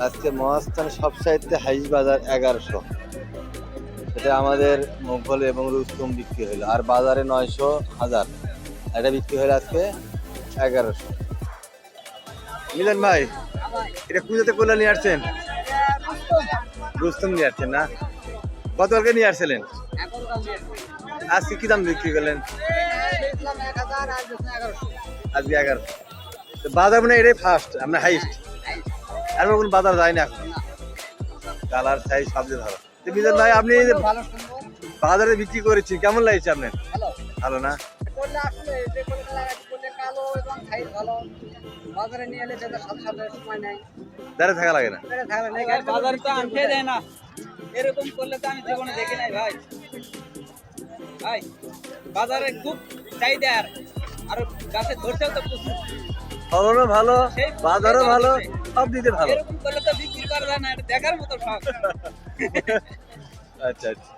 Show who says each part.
Speaker 1: আজকে মহাস্থান সবচাইতে হাইস বাজার 1100, এটা আমাদের মোগল এবং রুস্তম বিক্রি হলো। আর বাজারে 900, 1000, এটা বিক্রি হলো আজকে 1100। মিলন ভাই, এটা পুজোতে কোলা নিয়ে আসছেন? রুস্তম নিয়ে আসছেন না? কত আগে নিয়ে আসছিলেন? আজকে কি দাম বিক্রি করলেন? আজকে 1100। বাজার মানে এটাই ফার্স্ট, আমরা হাইস্ট, আর কোন বাজার যায় না এখন। কালার সাইজ সবচেয়ে ভালো। তো মিলন ভাই, আপনি এই যে বাজারে বিক্রি করেছি, কেমন লাগছে আপনার? ভালো না?
Speaker 2: বাজারে নিয়ে এলে সেটা সাথে সাথে সময় নেই,
Speaker 1: দাঁড়িয়ে থাকা লাগে না।
Speaker 2: বাজারে তো আনতে দেয় না। এরকম করলে তো আমি জীবনে দেখি নাই ভাই। ভাই বাজারে খুব চাহিদা, আর গাছে ধরছেও তো প্রচুর।
Speaker 1: ফলনও ভালো, বাজারও ভালো, সব দিতে ভালো।
Speaker 2: এরকম করলে তো বিক্রি করা যায় না, এটা দেখার মতো শখ।
Speaker 1: আচ্ছা আচ্ছা।